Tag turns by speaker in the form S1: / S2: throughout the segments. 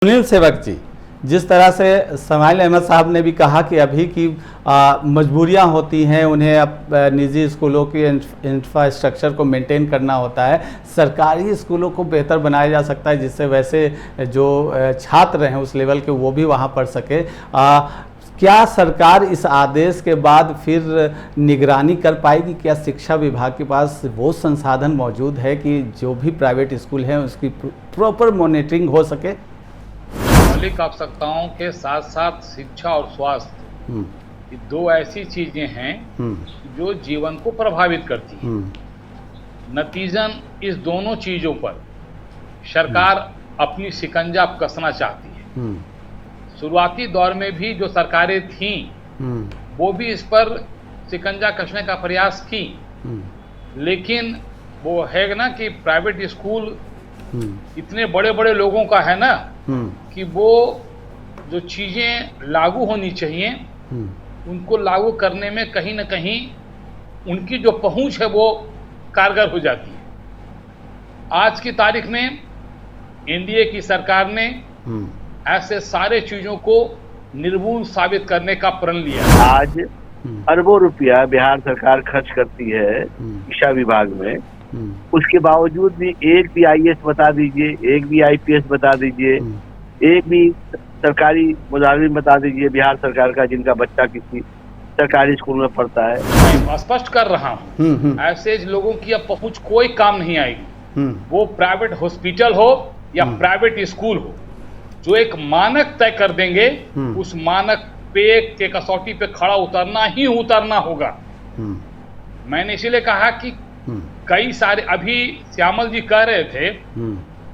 S1: सुनील सेवक जी, जिस तरह से समाइल अहमद साहब ने भी कहा कि अभी की मजबूरियां होती हैं, उन्हें अब निजी स्कूलों के इंफ्रास्ट्रक्चर को मेंटेन करना होता है, सरकारी स्कूलों को बेहतर बनाया जा सकता है जिससे वैसे जो छात्र हैं उस लेवल के वो भी वहां पढ़ सके। क्या सरकार इस आदेश के बाद फिर निगरानी कर पाएगी? क्या शिक्षा विभाग के पास वो संसाधन मौजूद है कि जो भी प्राइवेट स्कूल हैं उसकी प्रॉपर मॉनिटरिंग हो सके?
S2: मौलिक आवश्यकताओं के साथ साथ शिक्षा और स्वास्थ्य, ये दो ऐसी चीजें हैं जो जीवन को प्रभावित करती हैं। नतीजन इस दोनों चीजों पर सरकार अपनी शिकंजा कसना चाहती है। शुरुआती दौर में भी जो सरकारें थीं वो भी इस पर शिकंजा कसने का प्रयास की, लेकिन वो है ना कि प्राइवेट स्कूल इतने बड़े बड़े लोगों का है ना कि वो जो चीजें लागू होनी चाहिए उनको लागू करने में कहीं ना कहीं उनकी जो पहुंच है वो कारगर हो जाती है। आज की तारीख में एनडीए की सरकार ने ऐसे सारे चीजों को निर्मूल साबित करने का प्रण लिया।
S3: आज अरबों रुपया बिहार सरकार खर्च करती है शिक्षा विभाग में, उसके बावजूद भी एक भी आईएएस बता दीजिए, एक भी आईपीएस बता दीजिए, एक भी सरकारी मुलाजिम बता दीजिए बिहार सरकार का जिनका बच्चा किसी सरकारी स्कूल में पढ़ता है।
S2: मैं स्पष्ट कर रहा हूँ, ऐसे लोगों की अब पहुंच कोई काम नहीं आएगी। वो प्राइवेट हॉस्पिटल हो या प्राइवेट स्कूल हो, जो एक मानक तय कर देंगे उस मानक पे के कसौटी पे खड़ा उतरना ही उतरना होगा। मैंने इसीलिए कहा कि कई सारे, अभी श्यामल जी कह रहे थे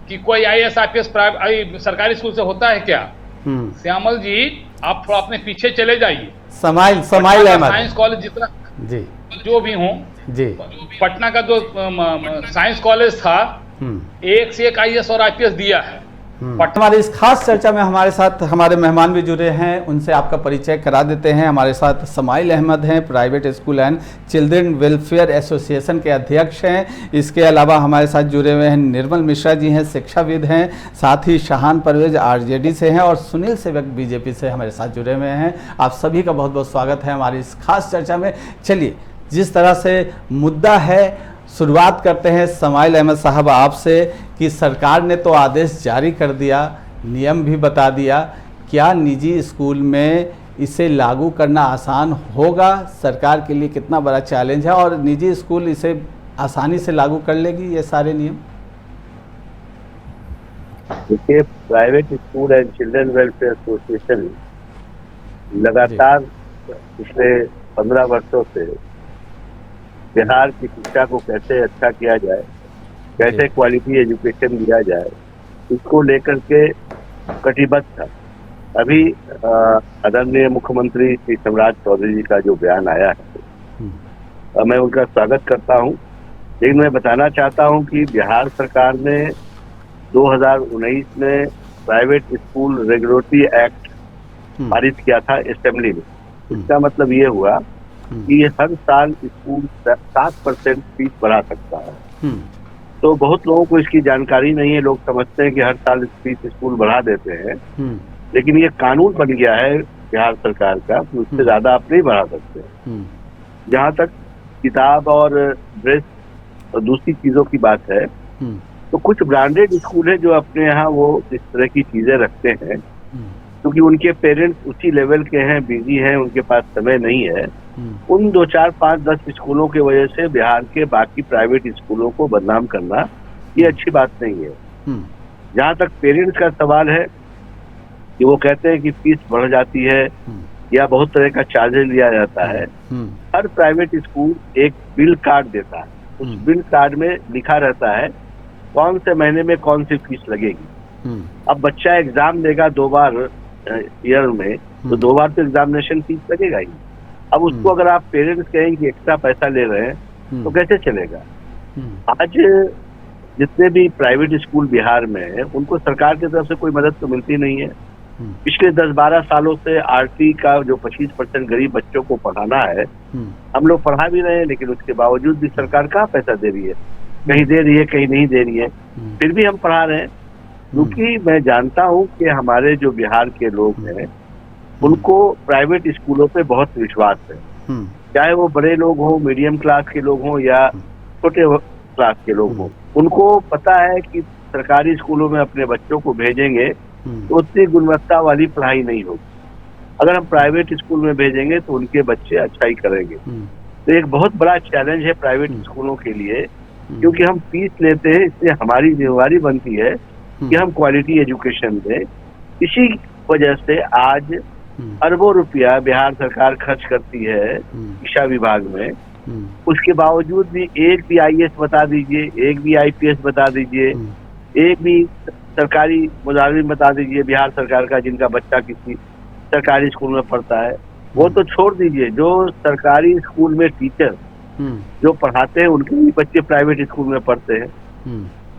S2: कि कोई आईएएस आईपीएस सरकारी स्कूल से होता है क्या? श्यामल जी आप थोड़ा अपने पीछे चले जाइए।
S1: समाइल अहमद
S2: साइंस कॉलेज जितना जी जो भी हो जी, पटना का जो साइंस कॉलेज था एक से एक आईएएस और आईपीएस दिया है।
S1: हमारी इस खास चर्चा में हमारे साथ हमारे मेहमान भी जुड़े हैं, उनसे आपका परिचय करा देते हैं। हमारे साथ समाइल अहमद हैं, private school and children welfare association के अध्यक्ष हैं। इसके अलावा हमारे साथ जुड़े हुए हैं निर्मल मिश्रा जी हैं, शिक्षाविद हैं, साथ ही शाहान परवेज आरजेडी से हैं और सुनील सेवक बीजेपी से हमारे साथ जुड़े हुए हैं। आप सभी का बहुत बहुत स्वागत है हमारी इस खास चर्चा में। चलिए, जिस तरह से मुद्दा है, शुरुआत करते हैं समाइल अहमद साहब आपसे कि सरकार ने तो आदेश जारी कर दिया, नियम भी बता दिया, क्या निजी स्कूल में इसे लागू करना आसान होगा? सरकार के लिए कितना बड़ा चैलेंज है और निजी स्कूल इसे आसानी से लागू कर लेगी ये सारे नियम?
S3: देखिए, private school and children welfare association लगातार पिछले 15 वर्षों से बिहार की शिक्षा को कैसे अच्छा किया जाए, कैसे क्वालिटी एजुकेशन दिया जाए, इसको लेकर के कटिबद्ध था। अभी आदरणीय मुख्यमंत्री श्री सम्राट चौधरी जी का जो बयान आया है, मैं उनका स्वागत करता हूं, लेकिन मैं बताना चाहता हूं कि बिहार सरकार ने 2019 में प्राइवेट स्कूल रेगुलेटरी एक्ट पारित किया था असेंबली में। इसका मतलब ये हुआ कि हर साल स्कूल 7% फीस बढ़ा सकता है। तो बहुत लोगों को इसकी जानकारी नहीं है, लोग समझते हैं कि हर साल फीस स्कूल बढ़ा देते हैं, लेकिन ये कानून बन गया है बिहार सरकार का, उससे ज्यादा आप नहीं बढ़ा सकते। जहाँ तक किताब और ड्रेस और दूसरी चीजों की बात है, तो कुछ ब्रांडेड स्कूल है जो अपने यहाँ वो इस तरह की चीजें रखते हैं, क्योंकि उनके पेरेंट्स उसी लेवल के हैं, बिजी हैं, उनके पास समय नहीं है। उन 2, 4, 5, 10 स्कूलों की वजह से बिहार के बाकी प्राइवेट स्कूलों को बदनाम करना ये अच्छी बात नहीं है। जहाँ तक पेरेंट्स का सवाल है कि वो कहते हैं कि फीस बढ़ जाती है या बहुत तरह का चार्जेस लिया जाता है, हर प्राइवेट स्कूल एक बिल कार्ड देता है। उस बिल कार्ड में लिखा रहता है कौन से महीने में कौन सी फीस लगेगी। अब बच्चा एग्जाम देगा 2 बार ईयर में, तो 2 बार तो एग्जामिनेशन फीस लगेगा ही। अब उसको अगर आप पेरेंट्स कहें कि एक्स्ट्रा पैसा ले रहे हैं तो कैसे चलेगा? आज जितने भी प्राइवेट स्कूल बिहार में हैं, उनको सरकार की तरफ से कोई मदद तो मिलती नहीं है। पिछले 10-12 सालों से आरटी का जो 25% गरीब बच्चों को पढ़ाना है, हम लोग पढ़ा भी रहे हैं, लेकिन उसके बावजूद भी सरकार कहाँ पैसा दे रही है? कहीं दे रही है, कहीं नहीं दे रही है, फिर भी हम पढ़ा रहे हैं। क्योंकि मैं जानता हूं कि हमारे जो बिहार के लोग हैं उनको प्राइवेट स्कूलों पे बहुत विश्वास है, चाहे वो बड़े लोग हों, मीडियम क्लास के लोग हों या छोटे क्लास के लोग हों। उनको पता है कि सरकारी स्कूलों में अपने बच्चों को भेजेंगे तो उतनी गुणवत्ता वाली पढ़ाई नहीं होगी। अगर हम प्राइवेट स्कूल में भेजेंगे तो उनके बच्चे अच्छा ही करेंगे। तो एक बहुत बड़ा चैलेंज है प्राइवेट स्कूलों के लिए, क्योंकि हम फीस लेते हैं, इसलिए हमारी जिम्मेवारी बनती है कि हम क्वालिटी एजुकेशन दें। इसी वजह से आज अरबों रुपया बिहार सरकार खर्च करती है शिक्षा विभाग में। उसके बावजूद भी एक भी आईएएस बता दीजिए, एक भी आईपीएस बता दीजिए, एक भी सरकारी मुलाजिम बता दीजिए बिहार सरकार का जिनका बच्चा किसी सरकारी स्कूल में पढ़ता है। वो तो छोड़ दीजिए, जो सरकारी स्कूल में टीचर जो पढ़ाते हैं उनके भी बच्चे प्राइवेट स्कूल में पढ़ते हैं।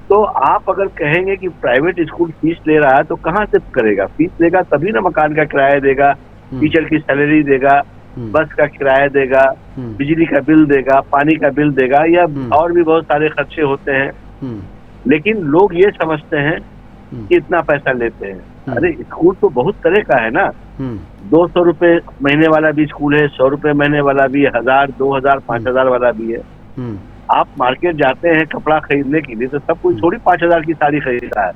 S3: तो आप अगर कहेंगे कि प्राइवेट स्कूल फीस ले रहा है तो कहाँ से करेगा? फीस लेगा तभी ना मकान का किराया देगा, टीचर की सैलरी देगा, बस का किराया देगा, बिजली का बिल देगा, पानी का बिल देगा, या और भी बहुत सारे खर्चे होते हैं। लेकिन लोग ये समझते हैं कि इतना पैसा लेते हैं। अरे स्कूल तो बहुत तरह का है ना, 200 रुपए महीने वाला भी स्कूल है, 100 रुपए महीने वाला भी, 1000, 2000, 5000 वाला भी है। आप मार्केट जाते हैं कपड़ा खरीदने के लिए तो सब कोई थोड़ी 5000 की साड़ी खरीदता है,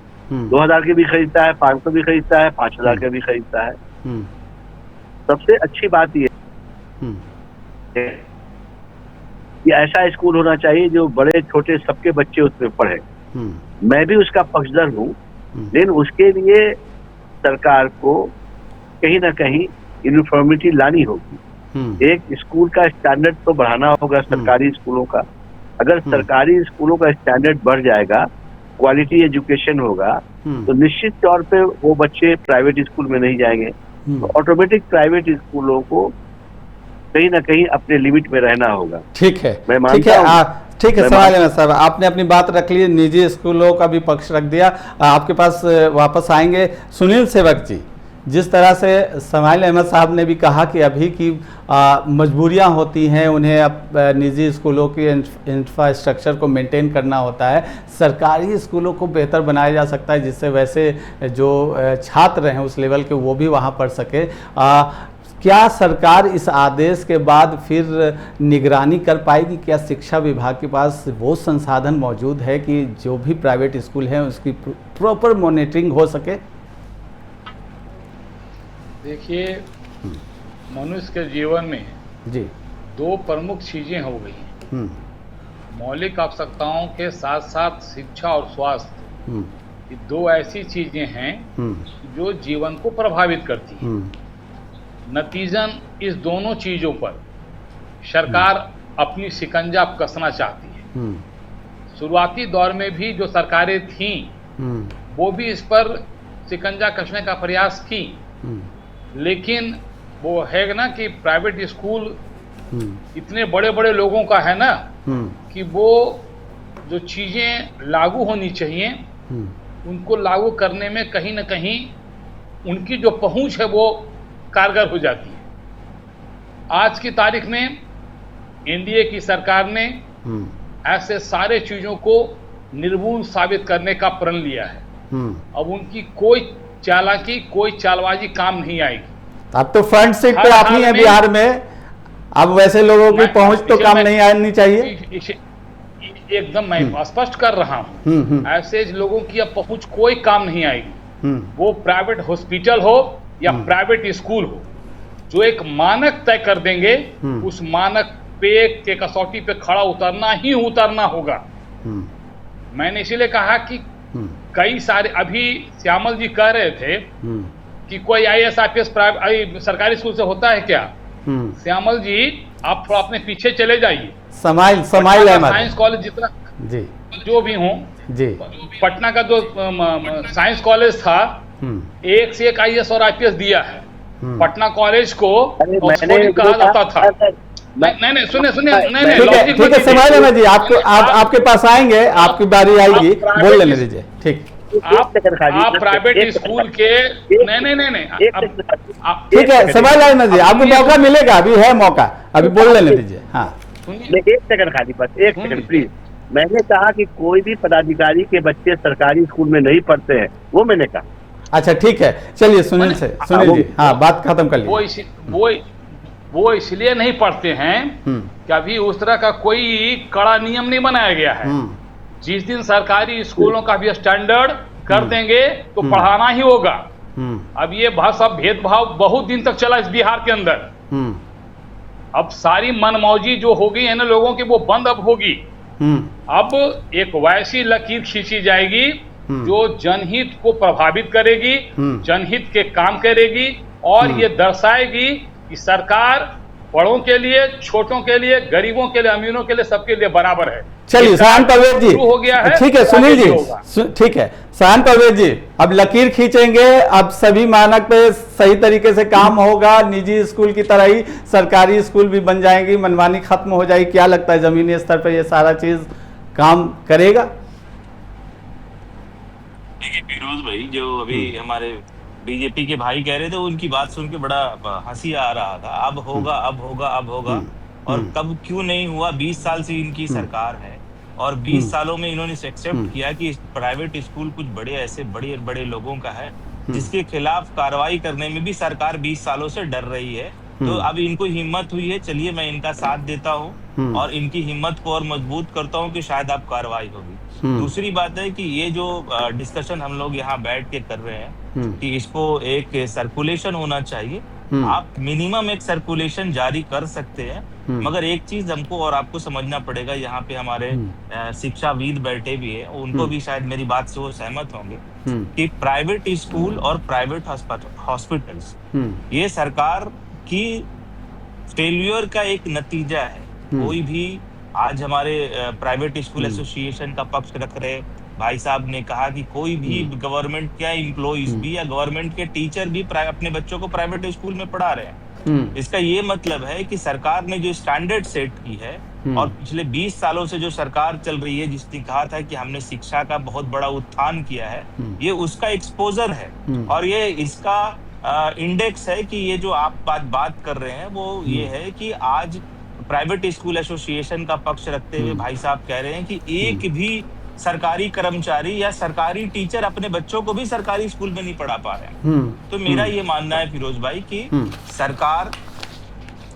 S3: 2000 की भी खरीदता है, 500 भी खरीदता है, 5000 के भी खरीदता है। सबसे अच्छी बात ये कि ऐसा स्कूल होना चाहिए जो बड़े छोटे सबके बच्चे उसमें पढ़े। मैं भी उसका पक्षधर हूँ, लेकिन उसके लिए सरकार को कहीं ना कहीं यूनिफॉर्मिटी लानी होगी। एक स्कूल का स्टैंडर्ड तो बढ़ाना होगा सरकारी स्कूलों का। अगर सरकारी स्कूलों का स्टैंडर्ड बढ़ जाएगा, क्वालिटी एजुकेशन होगा, तो निश्चित तौर पे वो बच्चे प्राइवेट स्कूल में नहीं जाएंगे। तो ऑटोमेटिक प्राइवेट स्कूलों को कहीं ना कहीं अपने लिमिट में रहना होगा।
S1: ठीक है,
S3: मैं
S1: ठीक है, ठीक है। सवाल है साहब, आपने अपनी बात रख ली, निजी स्कूलों का भी पक्ष रख दिया। आपके पास वापस आएंगे सुनील सेवक जी। जिस तरह से समाइल अहमद साहब ने भी कहा कि अभी की मजबूरियां होती हैं, उन्हें निजी स्कूलों के इंफ्रास्ट्रक्चर को मेंटेन करना होता है, सरकारी स्कूलों को बेहतर बनाया जा सकता है जिससे वैसे जो छात्र हैं उस लेवल के वो भी वहां पढ़ सके। क्या सरकार इस आदेश के बाद फिर निगरानी कर पाएगी? क्या शिक्षा विभाग के पास वो संसाधन मौजूद है कि जो भी प्राइवेट स्कूल हैं उसकी प्रॉपर मॉनिटरिंग हो सके?
S2: देखिए, मनुष्य के जीवन में
S1: जी
S2: दो प्रमुख चीजें हो गई हैं। मौलिक आवश्यकताओं के साथ साथ शिक्षा और स्वास्थ्य, ये दो ऐसी चीजें हैं जो जीवन को प्रभावित करती हैं। नतीजन इस दोनों चीजों पर सरकार अपनी शिकंजा कसना चाहती है। शुरुआती दौर में भी जो सरकारें थीं वो भी इस पर शिकंजा कसने का प्रयास की, लेकिन वो है ना कि प्राइवेट स्कूल इतने बड़े बड़े लोगों का है ना कि वो जो चीजें लागू होनी चाहिए उनको लागू करने में कहीं ना कहीं उनकी जो पहुंच है वो कारगर हो जाती है। आज की तारीख में एनडीए की सरकार ने ऐसे सारे चीजों को निर्मूल साबित करने का प्रण लिया है। अब उनकी कोई चालाकी, कोई चालबाजी काम नहीं आएगी।
S1: अब तो फ्रंट सीट पे आप ही हैं बिहार में, अब वैसे लोगों की पहुंच तो काम नहीं आनी चाहिए।
S2: एकदम मैं स्पष्ट कर रहा हूं, ऐसे लोगों की अब पहुंच कोई काम नहीं आएगी। वो प्राइवेट हॉस्पिटल हो या प्राइवेट स्कूल हो, जो एक मानक तय कर देंगे उस मानक पे के कसौटी पे खड़ा उतरना ही उतरना होगा। मैंने इसीलिए कहा कि कई सारे, अभी श्यामल जी कह रहे थे कि कोई आईएएस आईपीएस सरकारी स्कूल से होता है क्या? श्यामल जी आप थोड़ा अपने पीछे चले जाइए।
S1: समाइल अहमद
S2: साइंस कॉलेज जितना
S1: जी
S2: जो भी हो
S1: जी,
S2: पटना का जो साइंस कॉलेज था, एक से एक आईएएस और आईपीएस दिया है। पटना कॉलेज को ऑक्सफोर्ड कहा जाता था। नहीं सुनिए
S1: ठीक है समाइल अहमद जी, आपके पास आएंगे, आपकी बारी आएगी, बोल लेने दीजिए। ठीक,
S2: आप प्राइवेट स्कूल के नहीं
S1: ठीक है समाइल अहमद जी, आपको मौका मिलेगा, अभी है मौका, अभी बोल लेने दीजिए। हाँ
S3: एक सेकंड खाली, बस एक सेकंड प्लीज। मैंने कहा कि कोई भी पदाधिकारी के बच्चे सरकारी स्कूल में नहीं पढ़ते हैं, वो मैंने कहा।
S1: अच्छा ठीक है, चलिए सुनील जी, हाँ बात खत्म कर लीजिए।
S2: वो इसलिए नहीं पढ़ते हैं कि अभी उस तरह का कोई कड़ा नियम नहीं बनाया गया है। जिस दिन सरकारी स्कूलों का भी स्टैंडर्ड कर देंगे तो पढ़ाना ही होगा। अब ये सब भेदभाव बहुत दिन तक चला इस बिहार के अंदर। अब सारी मनमौजी जो हो गई है ना लोगों की, वो बंद अब होगी। अब एक वैसी लकीर खींची जाएगी जो जनहित को प्रभावित करेगी, जनहित के काम करेगी और ये दर्शाएगी कि सरकार बड़ों के लिए, छोटों के लिए, गरीबों के लिए, अमीरों के लिए, सबके लिए बराबर है।
S1: चलिए शान परवेज जी,
S2: हो गया है,
S1: ठीक है सुनील जी, ठीक है शान परवेज जी, अब लकीर खींचेंगे, अब सभी मानक पे सही तरीके से काम होगा, निजी स्कूल की तरह ही सरकारी स्कूल भी बन जाएंगी, मनमानी खत्म हो जाएगी। क्या लगता है जमीनी स्तर पे ये सारा चीज काम करेगा?
S4: देखिए फिरोज भाई, जो अभी हमारे बीजेपी के भाई कह रहे थे, उनकी बात सुन के बड़ा हंसी आ रहा था। अब होगा, अब होगा, अब होगा, और कब क्यों नहीं हुआ। 20 साल से इनकी सरकार है और 20 सालों में इन्होंने एक्सेप्ट किया कि प्राइवेट स्कूल कुछ बड़े ऐसे बड़े बड़े लोगों का है जिसके खिलाफ कार्रवाई करने में भी सरकार 20 सालों से डर रही है। तो अब इनको हिम्मत हुई है, चलिए मैं इनका साथ देता हूँ और इनकी हिम्मत को और मजबूत करता हूँ कि शायद अब कार्रवाई होगी। दूसरी बात है कि ये जो डिस्कशन हम लोग यहाँ बैठ के कर रहे हैं कि इसको एक सर्कुलेशन होना चाहिए। आप मिनिमम एक सर्कुलेशन जारी कर सकते हैं, मगर एक चीज हमको और आपको समझना पड़ेगा, यहाँ पे हमारे शिक्षाविद बैठे भी हैं, उनको भी शायद मेरी बात से वो सहमत होंगे कि प्राइवेट स्कूल और प्राइवेट हॉस्पिटल्स ये सरकार की फेल्यूर का एक नतीजा है। कोई भी आज हमारे प्राइवेट स्कूल एसोसिएशन का पक्ष रख रहे भाई साहब ने कहा कि कोई भी गवर्नमेंट क्या एम्प्लॉइज भी या गवर्नमेंट के टीचर भी अपने बच्चों को प्राइवेट स्कूल में पढ़ा रहे हैं। इसका ये मतलब है कि सरकार ने जो स्टैंडर्ड सेट की है और पिछले 20 सालों से जो सरकार चल रही है, जिसने कहा था कि हमने शिक्षा का बहुत बड़ा उत्थान किया है, ये उसका एक्सपोजर है और ये इसका इंडेक्स है कि ये जो आप बात कर रहे हैं वो ये है कि आज प्राइवेट स्कूल एसोसिएशन का पक्ष रखते हुए भाई साहब कह रहे हैं कि एक भी सरकारी कर्मचारी या सरकारी टीचर अपने बच्चों को भी सरकारी स्कूल में नहीं पढ़ा पा रहे हैं। तो मेरा ये मानना है फिरोज भाई कि सरकार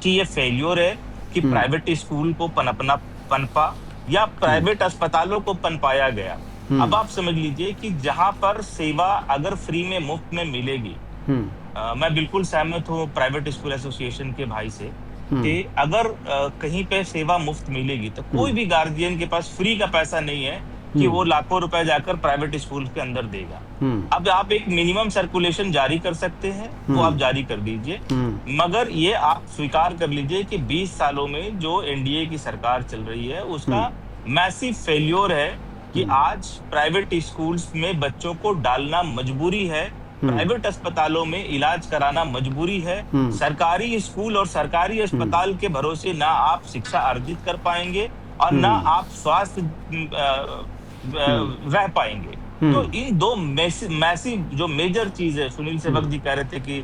S4: की ये फेल्योर है कि प्राइवेट स्कूल को पनपा या प्राइवेट अस्पतालों को पनपाया गया। अब आप समझ लीजिए कि जहां पर सेवा अगर फ्री में मुफ्त में मिलेगी, मैं बिल्कुल सहमत हूँ प्राइवेट स्कूल एसोसिएशन के भाई से कि अगर कहीं पे सेवा मुफ्त मिलेगी तो कोई भी गार्जियन के पास फ्री का पैसा नहीं है कि वो लाखों रुपए जाकर प्राइवेट स्कूल के अंदर देगा। अब आप एक मिनिमम सर्कुलेशन जारी कर सकते हैं, तो आप जारी कर दीजिए, मगर ये आप स्वीकार कर लीजिए कि 20 सालों में जो एनडीए की सरकार चल रही है उसका मैसिव फेल्योर है कि आज प्राइवेट स्कूल्स में बच्चों को डालना मजबूरी है, प्राइवेट अस्पतालों में इलाज कराना मजबूरी है। सरकारी स्कूल और सरकारी अस्पताल के भरोसे ना आप शिक्षा अर्जित कर पाएंगे और ना आप स्वास्थ्य रह पाएंगे। तो इन दो मैसिव जो मेजर चीज है, सुनील सेवक जी कह रहे थे कि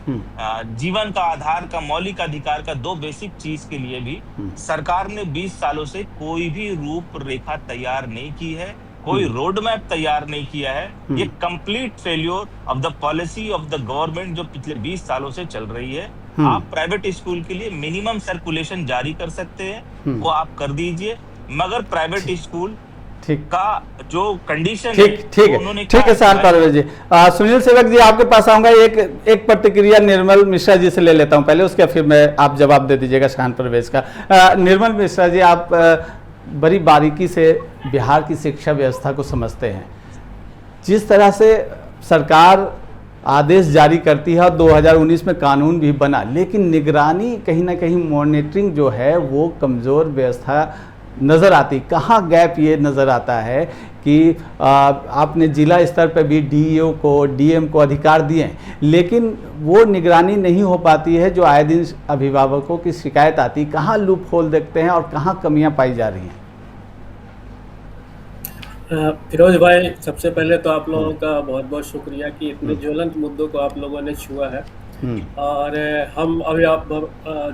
S4: जीवन का आधार का मौलिक अधिकार का दो बेसिक चीज के लिए भी सरकार ने 20 सालों से कोई भी रूपरेखा तैयार नहीं की है, कोई रोड मैप तैयार नहीं किया है। ये complete failure of the policy of the government जो पिछले 20 सालों से चल रही है। आप प्राइवेट स्कूल के लिए मिनिमम सर्कुलेशन जारी कर सकते हैं, वो आप कर दीजिए, मगर प्राइवेट स्कूल का जो कंडीशन
S1: ठीक है शान परवेज जी। सुनील सेवक जी आपके पास आऊंगा, एक प्रतिक्रिया निर्मल मिश्रा जी से ले लेता हूं पहले, उसके फिर मैं आप जवाब दे दीजिएगा शान परवेज का। निर्मल मिश्रा जी, आप बड़ी बारीकी से बिहार की शिक्षा व्यवस्था को समझते हैं। जिस तरह से सरकार आदेश जारी करती है और 2019 में कानून भी बना, लेकिन निगरानी कहीं ना कहीं मॉनिटरिंग जो है वो कमज़ोर व्यवस्था नज़र आती। कहाँ गैप ये नज़र आता है कि आपने जिला स्तर पर भी डीईओ को, डीएम को अधिकार दिए, लेकिन वो निगरानी नहीं हो पाती है जो आए दिन अभिभावकों की शिकायत आती। कहाँ लूप होल देखते हैं और कहाँ कमियां पाई जा रही हैं?
S5: फिरोज भाई, सबसे पहले तो आप लोगों का बहुत बहुत शुक्रिया कि इतने ज्वलंत मुद्दों को आप लोगों ने छुआ है और हम अभी आप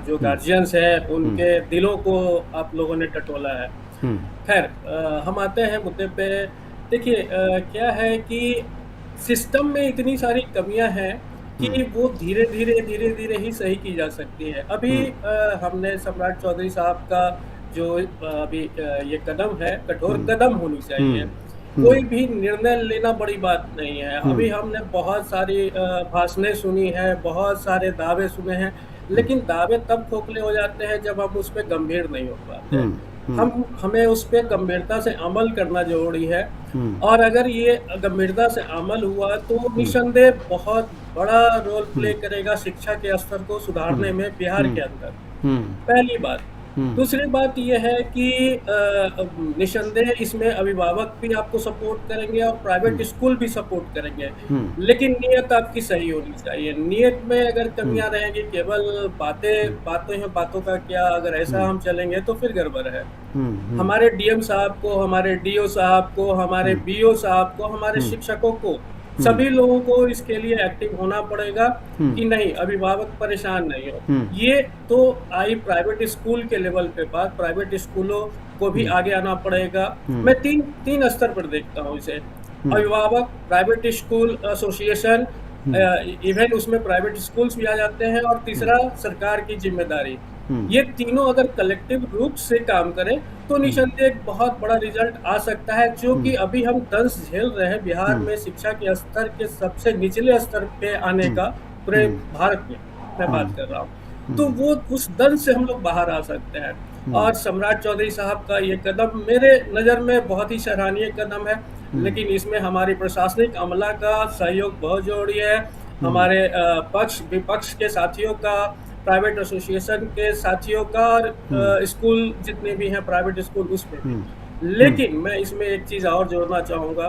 S5: जो गार्जियंस हैं उनके दिलों को आप लोगों ने टटोला है। खैर हम आते हैं मुद्दे पे। देखिए क्या है कि सिस्टम में इतनी सारी कमियां हैं कि वो धीरे धीरे धीरे धीरे ही सही की जा सकती है। अभी हमने सम्राट चौधरी साहब का जो अभी ये कदम है, कठोर कदम होनी चाहिए। कोई भी निर्णय लेना बड़ी बात नहीं है। अभी हमने बहुत सारी भाषणें सुनी है, बहुत सारे दावे सुने हैं, लेकिन दावे तब खोखले हो जाते हैं जब हम उस पर गंभीर नहीं हो पाते हैं। हमें उस पर गंभीरता से अमल करना जरूरी है। और अगर ये गंभीरता से अमल हुआ तो निसंदेह बहुत बड़ा रोल प्ले करेगा शिक्षा के स्तर को सुधारने में बिहार के अंदर। पहली बात। दूसरी बात यह है कि निसंदेह इसमें अभिभावक भी आपको सपोर्ट करेंगे और प्राइवेट स्कूल भी सपोर्ट करेंगे, लेकिन नियत आपकी सही होनी चाहिए। नियत में अगर कमियां रहेंगी, केवल बातों का क्या, अगर ऐसा हम चलेंगे तो फिर गड़बड़ है। हमारे डीएम साहब को, हमारे डीओ साहब को, हमारे बीओ साहब को, हमारे शिक्षकों को, सभी लोगों को इसके लिए एक्टिव होना पड़ेगा कि नहीं, अभिभावक परेशान नहीं हो। ये तो आई प्राइवेट स्कूल के लेवल पे बात। प्राइवेट स्कूलों को भी आगे आना पड़ेगा। मैं तीन स्तर पर देखता हूँ इसे। अभिभावक, प्राइवेट स्कूल एसोसिएशन, इवन उसमें प्राइवेट स्कूल्स भी आ जाते हैं, और तीसरा सरकार की जिम्मेदारी। ये तीनों अगर कलेक्टिव रूप से काम करें तो निसंदेह एक बहुत बड़ा रिजल्ट आ सकता है। जो कि अभी हम दंश झेल रहे हैं बिहार में शिक्षा के स्तर के सबसे निचले स्तर पे आने का, पूरे भारत में मैं बात कर रहा हूँ। तो वो उस दंश से हम लोग बाहर आ सकते हैं। और सम्राट चौधरी साहब का ये कदम मेरे नज़र में बहुत ही सराहनीय कदम है, लेकिन इसमें हमारी प्रशासनिक अमला का सहयोग बहुत जरूरी है। हमारे पक्ष विपक्ष के साथियों का, प्राइवेट एसोसिएशन के साथियों का, और स्कूल जितने भी हैं प्राइवेट स्कूल उसमें भी। लेकिन मैं इसमें एक चीज़ और जोड़ना चाहूँगा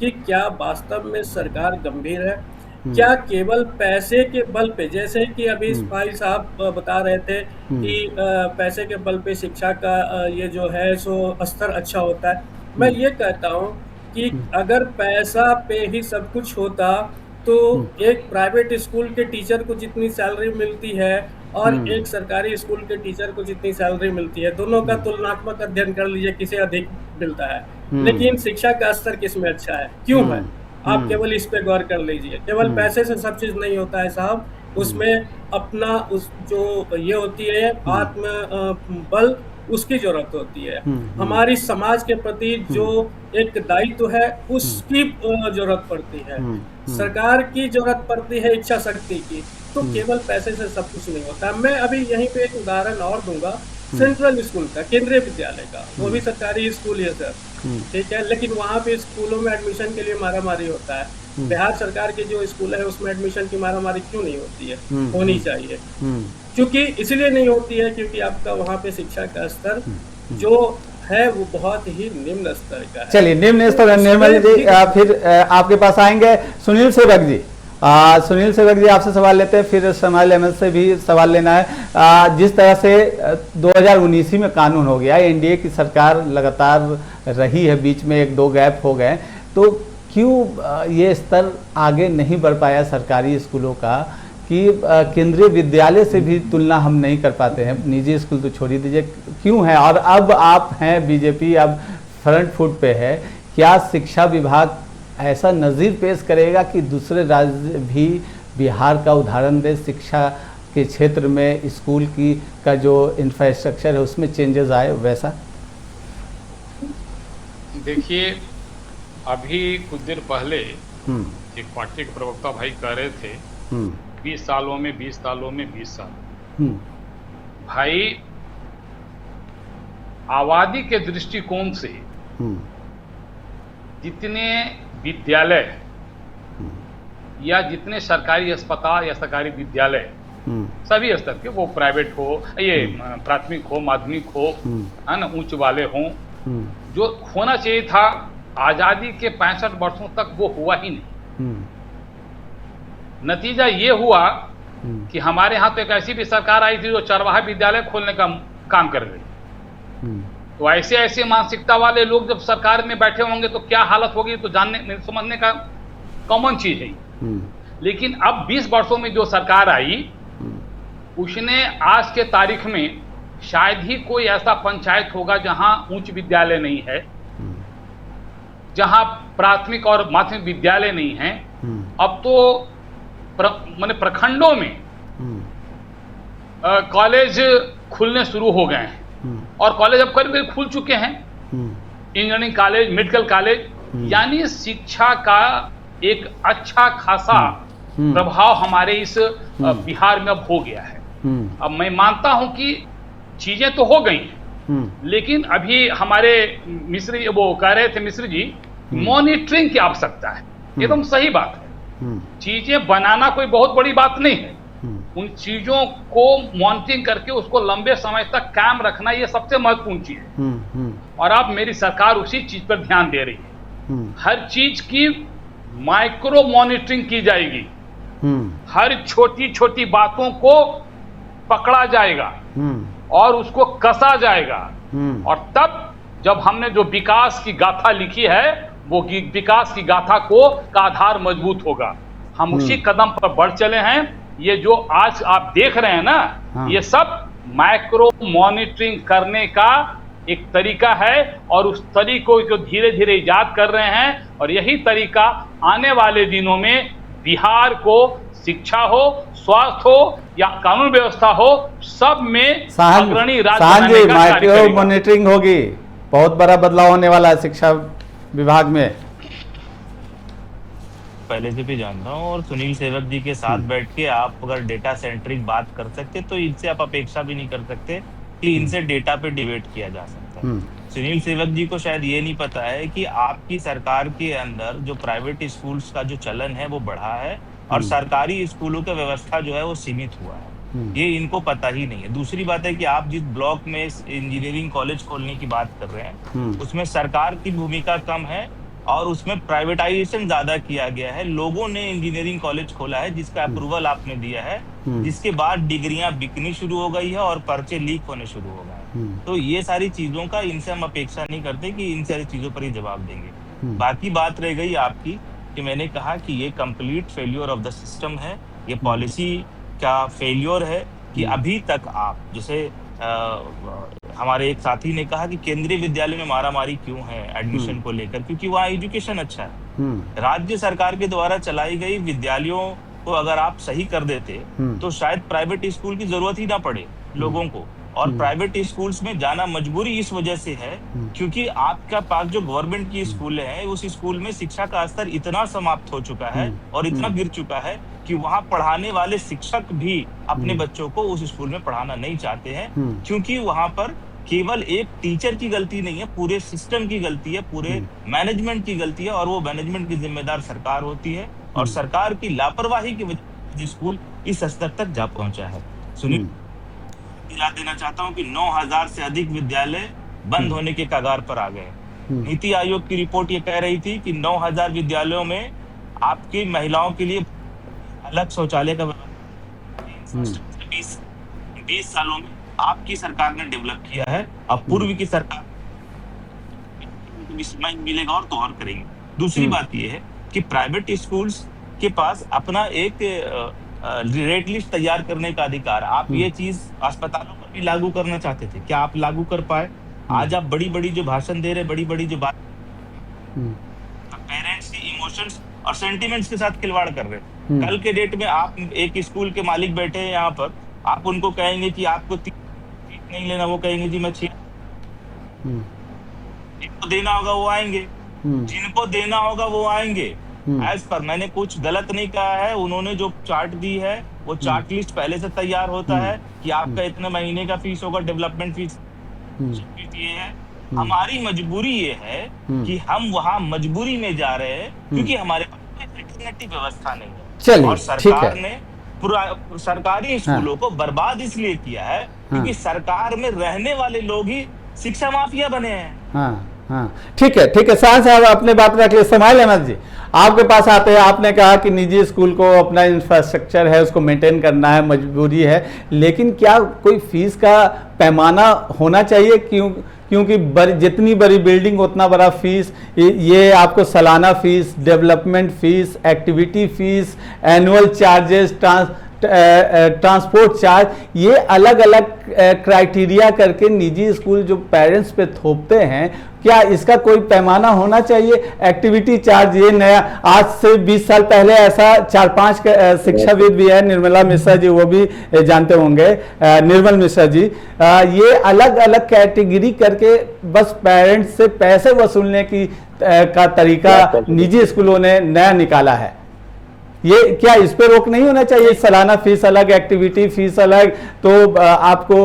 S5: कि क्या वास्तव में सरकार गंभीर है? क्या केवल पैसे के बल पे, जैसे कि अभी इस्माइल साहब बता रहे थे कि पैसे के बल पे शिक्षा का ये जो है सो स्तर अच्छा होता है। मैं ये कहता हूँ कि अगर पैसा पे ही सब कुछ होता तो एक प्राइवेट स्कूल के टीचर को जितनी सैलरी मिलती है और एक सरकारी स्कूल के टीचर को जितनी सैलरी मिलती है, दोनों का तुलनात्मक अध्ययन कर लीजिए, किसे अधिक मिलता है। लेकिन शिक्षा का स्तर किसमें अच्छा है, क्यों है? आप केवल इस पे गौर कर लीजिए। केवल पैसे से सब चीज नहीं होता है साहब, उसमें अपना उस जो ये होती है आत्म बल, उसकी जरूरत होती है। हमारी समाज के प्रति जो एक दायित्व है उसकी जरूरत पड़ती है। सरकार की जरूरत पड़ती है इच्छा शक्ति की। तो केवल पैसे से सब कुछ नहीं होता। मैं अभी यहीं पे एक उदाहरण और दूंगा, सेंट्रल स्कूल का, केंद्रीय विद्यालय का। वो भी सरकारी स्कूल है सर, ठीक है, लेकिन वहाँ पे स्कूलों में एडमिशन के लिए मारामारी होता है। बिहार सरकार के जो स्कूल है उसमें एडमिशन की मारामारी क्यों नहीं होती है? होनी चाहिए। क्योंकि इसलिए नहीं होती है क्योंकि आपका वहाँ पे शिक्षा का स्तर जो है वो बहुत ही निम्न स्तर का है।
S1: चलिए, निम्न स्तर। निर्मल जी फिर आपके पास आएंगे। सुनील सेवक जी, सुनील सेवक जी आपसे सवाल लेते हैं, फिर समाइल अहमद से भी सवाल लेना है। जिस तरह से 2019 में कानून हो गया, एनडीए की सरकार लगातार रही है, बीच में 1-2 गैप हो गए, तो क्यों ये स्तर आगे नहीं बढ़ पाया सरकारी स्कूलों का कि केंद्रीय विद्यालय से भी तुलना हम नहीं कर पाते हैं? निजी स्कूल तो छोड़ ही दीजिए, क्यों है? और अब आप हैं बीजेपी, अब फ्रंट फुट पे है, क्या शिक्षा विभाग ऐसा नज़ीर पेश करेगा कि दूसरे राज्य भी बिहार का उदाहरण दे, शिक्षा के क्षेत्र में स्कूल की का जो इंफ्रास्ट्रक्चर है उसमें चेंजेस आए वैसा?
S2: देखिए, अभी कुछ देर पहले एक पार्टी के प्रवक्ता भाई कह रहे थे 20 सालों में 20 सालों में 20 साल। भाई, आबादी के दृष्टिकोण से जितने विद्यालय या जितने सरकारी अस्पताल या सरकारी विद्यालय सभी स्तर के, वो प्राइवेट हो, ये प्राथमिक हो, माध्यमिक हो, है ना, उच्च वाले हों, जो होना चाहिए था आजादी के 65 वर्षों तक, वो हुआ ही नहीं। नतीजा ये हुआ कि हमारे यहाँ तो एक ऐसी भी सरकार आई थी जो चरवाहा विद्यालय खोलने का काम कर गई। तो ऐसे ऐसे मानसिकता वाले लोग जब सरकार में बैठे होंगे तो क्या हालत होगी, तो जानने समझने का कॉमन चीज है। लेकिन अब 20 वर्षों में जो सरकार आई, उसने आज के तारीख में शायद ही कोई ऐसा पंचायत होगा जहां उच्च विद्यालय नहीं है, जहां प्राथमिक और माध्यमिक विद्यालय नहीं है। अब तो माने प्रखंडों में कॉलेज खुलने शुरू हो गए हैं और कॉलेज अब करीब करीब खुल चुके हैं, इंजीनियरिंग कॉलेज, मेडिकल कॉलेज, यानी शिक्षा का एक अच्छा खासा प्रभाव हमारे इस बिहार में अब हो गया है। अब मैं मानता हूं कि चीजें तो हो गई हैं, लेकिन अभी हमारे मिश्र जी वो कह रहे थे, मिश्र जी, मॉनिटरिंग की आवश्यकता है। एकदम सही बात है, चीजें बनाना कोई बहुत बड़ी बात नहीं है, उन चीजों को मॉनिटरिंग करके उसको लंबे समय तक कायम रखना, ये सबसे महत्वपूर्ण चीज है। और अब मेरी सरकार उसी चीज पर ध्यान दे रही है। हर चीज की माइक्रो मॉनिटरिंग की जाएगी, हर छोटी छोटी बातों को पकड़ा जाएगा और उसको कसा जाएगा, और तब जब हमने जो विकास की गाथा लिखी है, वो विकास की गाथा का आधार मजबूत होगा। हम उसी कदम पर बढ़ चले हैं। ये जो आज आप देख रहे हैं ना, ये सब माइक्रो मॉनिटरिंग करने का एक तरीका है, और उस तरीकों को धीरे धीरे इजाद कर रहे हैं, और यही तरीका आने वाले दिनों में बिहार को शिक्षा हो, स्वास्थ्य हो या कानून व्यवस्था हो, सब में अग्रणी राज्य बनाने का कार्य करेगा।
S1: माइक्रो मॉनिटरिंग होगी, बहुत बड़ा बदलाव होने वाला है शिक्षा विभाग में।
S4: पहले से भी जानता हूँ, और सुनील सेवक जी के साथ बैठ के आप अगर डेटा सेंट्रिक बात कर सकते तो इनसे आप अपेक्षा भी नहीं कर सकते कि इनसे डेटा पे डिबेट किया जा सकता है। सुनील सेवक जी को शायद ये नहीं पता है कि आपकी सरकार के अंदर जो प्राइवेट स्कूल्स का जो चलन है वो बढ़ा है, और सरकारी स्कूलों की व्यवस्था जो है वो सीमित हुआ है। ये इनको पता ही नहीं है। दूसरी बात है कि आप जिस ब्लॉक में इंजीनियरिंग कॉलेज खोलने की बात कर रहे हैं, उसमें सरकार की भूमिका कम है और उसमें प्राइवेटाइजेशन ज्यादा किया गया है। लोगों ने इंजीनियरिंग कॉलेज खोला है जिसका अप्रूवल आपने दिया है, जिसके बाद डिग्रियां बिकनी शुरू हो गई है और पर्चे लीक होने शुरू हो गए। तो ये सारी चीजों का इनसे हम अपेक्षा नहीं करते कि इन सारी चीजों पर ही जवाब देंगे। बाकी बात रह गई आपकी कि मैंने कहा कि ये complete failure of the system है, ये पॉलिसी का फेल्योर है कि अभी तक आप जैसे हमारे एक साथी ने कहा कि केंद्रीय विद्यालय में मारामारी क्यों है एडमिशन को लेकर, क्योंकि वहाँ एजुकेशन अच्छा है। राज्य सरकार के द्वारा चलाई गई विद्यालयों को अगर आप सही कर देते तो शायद प्राइवेट स्कूल की जरूरत ही ना पड़े लोगों को। और प्राइवेट स्कूल्स में जाना मजबूरी इस वजह से है क्योंकि आपका पास जो गवर्नमेंट की स्कूल है, उस स्कूल में शिक्षा का स्तर इतना समाप्त हो चुका है और इतना गिर चुका है कि वहाँ पढ़ाने वाले शिक्षक भी अपने बच्चों को उस स्कूल में पढ़ाना नहीं चाहते हैं, क्योंकि वहाँ पर केवल एक टीचर की गलती नहीं है, पूरे सिस्टम की गलती है, पूरे मैनेजमेंट की गलती है, और वो मैनेजमेंट की जिम्मेदार सरकार होती है, और सरकार की लापरवाही की वजह से स्कूल इस स्तर तक जा पहुंचा है। सुनील, याद देना चाहता हूं कि 9000 से अधिक विद्यालय बंद होने के कगार पर आ गए। नीति आयोग की रिपोर्ट ये कह रही थी कि 9000 विद्यालयों में आपकी महिलाओं के लिए अलग शौचालय का 20 सालों में आपकी सरकार ने डेवलप किया है। अब पूर्व की सरकार मिलेगा और तो और करेंगे। दूसरी बात यह है कि प्राइवेट स्कूल्स के पास अपना एक रेट लिस्ट तैयार करने का अधिकार। आप ये चीज अस्पतालों पर भी लागू करना चाहते थे, क्या आप लागू कर पाए? आज आप बड़ी बड़ी जो भाषण दे रहे, बड़ी बड़ी जो बात पेरेंट्स के इमोशंस और सेंटिमेंट्स के साथ खिलवाड़ कर रहे हैं। कल के डेट में आप एक स्कूल के मालिक बैठे हैं यहाँ पर, आप उनको कहेंगे कि आपको 3 नहीं लेना, वो कहेंगे जी मैं 6। जिनको देना होगा वो आएंगे, जिनको देना होगा वो आएंगे। एज पर मैंने कुछ गलत नहीं कहा है, उन्होंने जो चार्ट दी है वो चार्ट लिस्ट पहले से तैयार होता है कि आपका इतने महीने का फीस होगा, डेवलपमेंट फीस ये है। हमारी मजबूरी ये है कि हम वहाँ मजबूरी में जा रहे हैं क्योंकि हमारे पास अल्टरनेटिव व्यवस्था नहीं है। और सरकार ने सरकारी स्कूलों को बर्बाद इसलिए किया है क्योंकि सरकार में रहने वाले लोग ही शिक्षा माफिया बने हैं।
S1: हाँ, ठीक है शाह साहब अपने बात रख लिया। समाइल अहमद जी, आपके पास आते हैं। आपने कहा कि निजी स्कूल को अपना इंफ्रास्ट्रक्चर है उसको मेंटेन करना है, मजबूरी है, लेकिन क्या कोई फीस का पैमाना होना चाहिए? क्योंकि जितनी बड़ी बिल्डिंग उतना बड़ा फीस। ये आपको सालाना fees, development fees, activity fees, annual charges, transport charge, ये अलग अलग क्राइटेरिया करके निजी स्कूल जो पेरेंट्स पे थोपते हैं, क्या इसका कोई पैमाना होना चाहिए? एक्टिविटी चार्ज ये नया, आज से 20 साल पहले ऐसा 4-5 शिक्षाविद भी है, निर्मला मिश्रा जी, वो भी जानते होंगे, निर्मल मिश्रा जी, ये अलग अलग कैटेगरी करके बस पेरेंट्स से पैसे वसूलने की का तरीका निजी स्कूलों ने नया निकाला है। ये क्या इस पे रोक नहीं होना चाहिए? सालाना फीस अलग, एक्टिविटी फीस अलग, तो आपको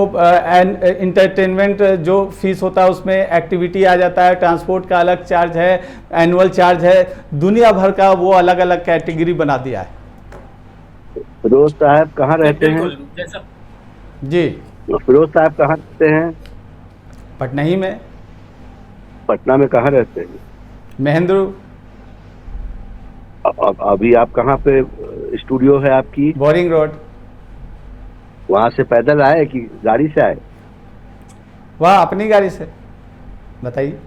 S1: इंटरटेनमेंट जो फीस होता है उसमें एक्टिविटी आ जाता है, ट्रांसपोर्ट का अलग चार्ज है, एनुअल चार्ज है, दुनिया भर का वो अलग अलग कैटेगरी बना दिया है।
S3: फिरोज साहब कहाँ रहते हैं?
S1: जी,
S3: फिरोज साहब कहाँ रहते हैं?
S1: पटना ही में।
S3: पटना में कहाँ रहते हैं?
S1: महेंद्र।
S3: अभी आप कहाँ पे स्टूडियो है आपकी?
S1: Boring road.
S3: वहां से पैदल आए कि गाड़ी से आए?
S1: वह अपनी गाड़ी से। बताइए।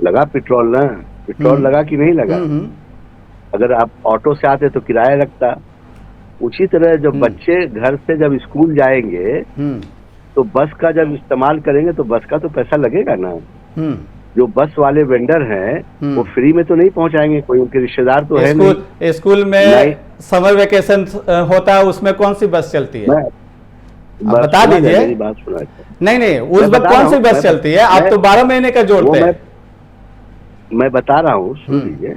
S3: लगा पेट्रोल ना? पेट्रोल लगा कि नहीं लगा? अगर आप ऑटो से आते तो किराया लगता। उसी तरह जब बच्चे घर से जब स्कूल जाएंगे तो बस का जब इस्तेमाल करेंगे तो बस का तो पैसा लगेगा ना। जो बस वाले वेंडर हैं वो फ्री में तो नहीं पहुंचाएंगे, कोई उनके रिश्तेदार तो है नहीं।
S1: स्कूल में समर वेकेशन होता है, उसमें कौन सी बस चलती है? बता दीजिए।
S3: मेरी बात सुना। नहीं,
S1: उस वक्त कौन सी बस चलती है? आप तो 12 महीने का जोड़ते हैं।
S3: मैं बता रहा हूँ, सुन लीजिए।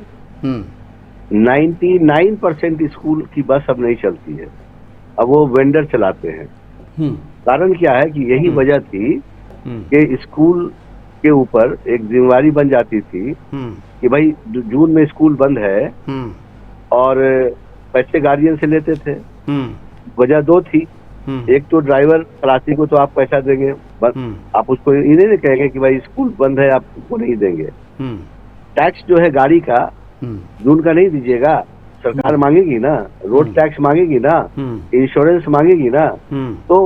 S3: 99% स्कूल की बस अब नहीं चलती है, अब वो वेंडर चलाते हैं। कारण क्या है कि यही वजह थी कि स्कूल के ऊपर एक जिम्मेवारी बन जाती थी कि भाई जून में स्कूल बंद है और पैसे गार्जियन से लेते थे। वजह दो थी, एक तो ड्राइवर खलासी को तो आप पैसा देंगे, आप उसको ये नहीं कहेंगे कि भाई स्कूल बंद है आप उसको नहीं देंगे। टैक्स जो है गाड़ी का जून का नहीं दीजिएगा, सरकार मांगेगी ना, रोड टैक्स मांगेगी ना, इंश्योरेंस मांगेगी ना। तो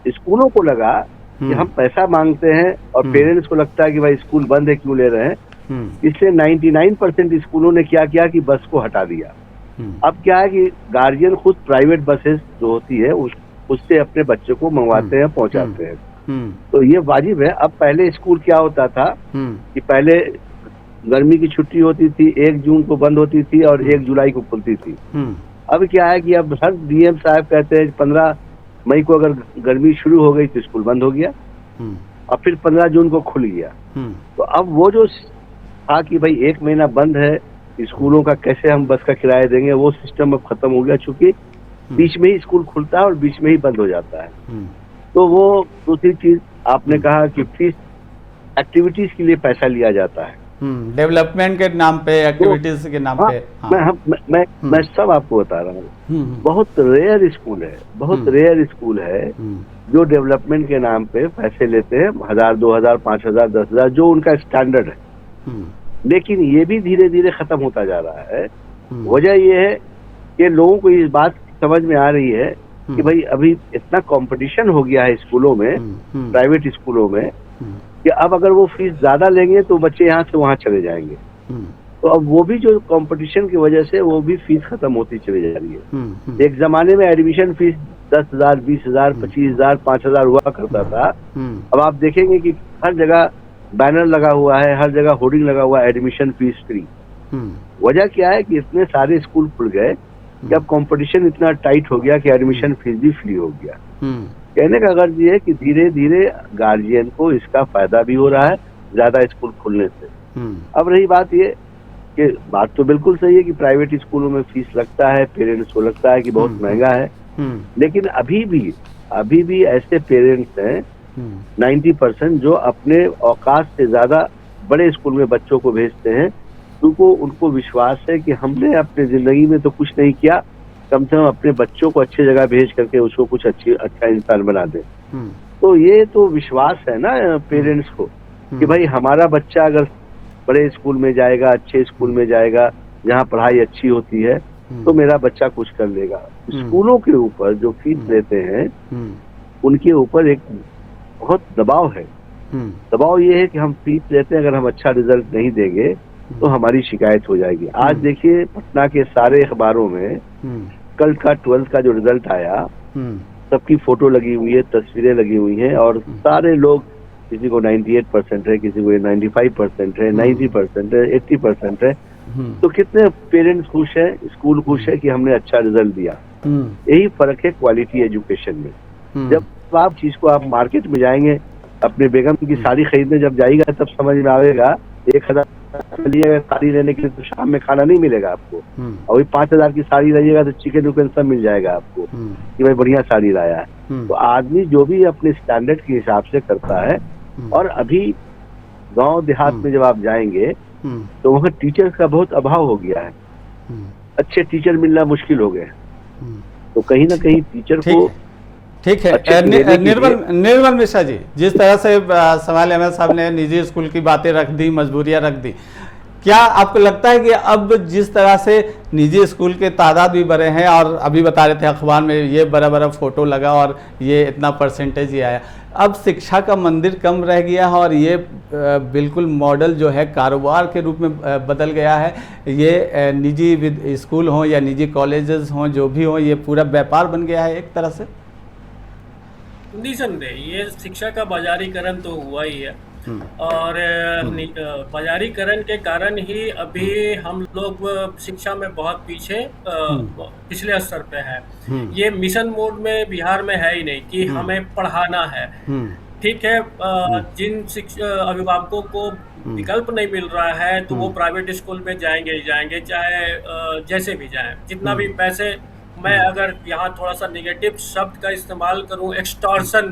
S3: स्कूलों को लगा कि हम पैसा मांगते हैं और पेरेंट्स को लगता है कि भाई स्कूल बंद है क्यों ले रहे हैं, इसलिए 99% स्कूलों ने क्या किया कि बस को हटा दिया। अब क्या है कि गार्जियन खुद प्राइवेट बसेस जो होती है उससे अपने बच्चे को मंगवाते हैं, पहुंचाते हैं, तो ये वाजिब है। अब पहले स्कूल क्या होता था कि पहले गर्मी की छुट्टी होती थी, 1 जून को बंद होती थी और 1 जुलाई को खुलती थी। अब क्या है कि अब हर डीएम साहब कहते हैं 15 मई को अगर गर्मी शुरू हो गई तो स्कूल बंद हो गया और फिर 15 जून को खुल गया। तो अब वो जो था कि भाई 1 महीना बंद है, स्कूलों का कैसे हम बस का किराया देंगे, वो सिस्टम अब खत्म हो गया, चूंकि बीच में ही स्कूल खुलता है और बीच में ही बंद हो जाता है। तो वो दूसरी चीज आपने कहा कि फीस एक्टिविटीज के लिए पैसा लिया जाता है,
S1: डेवलपमेंट के नाम पे, एक्टिविटीज के नाम पे।
S3: मैं सब आपको बता रहा हूँ। बहुत रेयर स्कूल है, बहुत रेयर स्कूल है जो डेवलपमेंट के नाम पे पैसे लेते हैं, 1000, 2000, 5000, 10,000 जो उनका स्टैंडर्ड है। लेकिन ये भी धीरे धीरे खत्म होता जा रहा है। वजह ये है कि लोगों को इस बात समझ में आ रही है कि भाई अभी इतना कंपटीशन हो गया है स्कूलों में, प्राइवेट स्कूलों में, कि अब अगर वो फीस ज्यादा लेंगे तो बच्चे यहाँ से वहाँ चले जाएंगे। तो अब वो भी जो कंपटीशन की वजह से वो भी फीस खत्म होती चली जा रही है। एक जमाने में एडमिशन फीस 10,000, 20,000, 25,000, 5,000 हुआ करता था। अब आप देखेंगे कि हर जगह बैनर लगा हुआ है, हर जगह होर्डिंग लगा हुआ है, एडमिशन फीस फ्री। वजह क्या है कि इतने सारे स्कूल खुल गए कि अब कंपटीशन इतना टाइट हो गया कि एडमिशन फीस भी फ्री हो गया। कहने का गर्ज ये है कि धीरे धीरे गार्जियन को इसका फायदा भी हो रहा है ज्यादा स्कूल खुलने से। अब रही बात ये कि बात तो बिल्कुल सही है कि प्राइवेट स्कूलों में फीस लगता है, पेरेंट्स को लगता है कि बहुत महंगा है, लेकिन अभी भी ऐसे पेरेंट्स हैं 90% जो अपने औकात से ज्यादा बड़े स्कूल में बच्चों को भेजते हैं, क्योंकि उनको विश्वास है कि हमने अपने जिंदगी में तो कुछ नहीं किया, कम से कम अपने बच्चों को अच्छी जगह भेज करके उसको कुछ अच्छा इंसान बना दे। तो ये तो विश्वास है ना पेरेंट्स को कि भाई हमारा बच्चा अगर बड़े स्कूल में जाएगा, अच्छे स्कूल में जाएगा जहाँ पढ़ाई अच्छी होती है, तो मेरा बच्चा कुछ कर लेगा। स्कूलों के ऊपर जो फीस लेते हैं उनके ऊपर एक बहुत दबाव है। दबाव ये है कि हम फीस लेते हैं, अगर हम अच्छा रिजल्ट नहीं देंगे तो हमारी शिकायत हो जाएगी। आज देखिए पटना के सारे अखबारों में कल का 12th का जो रिजल्ट आया, सबकी फोटो लगी हुई है, तस्वीरें लगी हुई हैं, और सारे लोग, किसी को 98% है, किसी को 95% है, 90% है, 80% है। तो कितने पेरेंट्स खुश हैं, स्कूल खुश है कि हमने अच्छा रिजल्ट दिया। यही फर्क है क्वालिटी एजुकेशन में। जब आप चीज को आप मार्केट में जाएंगे, अपने बेगम की साड़ी खरीदने जब जाएगा, तब समझ में आएगा 1000 लिए साड़ी लेने के लिए तो शाम में खाना नहीं मिलेगा आपको, और वही 5000 की साड़ी लाइएगा तो चिकन विकन सब मिल जाएगा आपको कि भाई बढ़िया साड़ी लाया है। तो आदमी जो भी अपने स्टैंडर्ड के हिसाब से करता है। और अभी गांव देहात में जब आप जाएंगे तो वहाँ टीचर्स का बहुत अभाव हो गया है, अच्छे टीचर मिलना मुश्किल हो गए। तो कहीं ना कहीं टीचर को
S1: ठीक है। निर्मल मिश्रा जी, जिस तरह से सवाल अहमद साहब ने निजी स्कूल की बातें रख दी, मजबूरियां रख दी, क्या आपको लगता है कि अब जिस तरह से निजी स्कूल के तादाद भी बढ़े हैं, और अभी बता रहे थे अखबार में ये बड़ा बड़ा फोटो लगा और ये इतना परसेंटेज ही आया, अब शिक्षा का मंदिर कम रह गया है और ये बिल्कुल मॉडल जो है कारोबार के रूप में बदल गया है? ये निजी स्कूल हों या निजी कॉलेजेस हों, जो भी हों, ये पूरा व्यापार बन गया है एक तरह से?
S5: निसंदेह ये शिक्षा का बाजारीकरण तो हुआ ही है, और बाजारीकरण के कारण ही अभी हम लोग शिक्षा में बहुत पीछे पिछले स्तर पे हैं। ये मिशन मोड में बिहार में है ही नहीं कि हमें पढ़ाना है। ठीक है, जिन अभिभावकों को विकल्प नहीं मिल रहा है तो वो प्राइवेट स्कूल में जाएंगे ही जाएंगे, चाहे जैसे भी जाएं, जितना भी पैसे। मैं अगर यहाँ थोड़ा सा निगेटिव शब्द का इस्तेमाल करूँ, एक्सटॉर्शन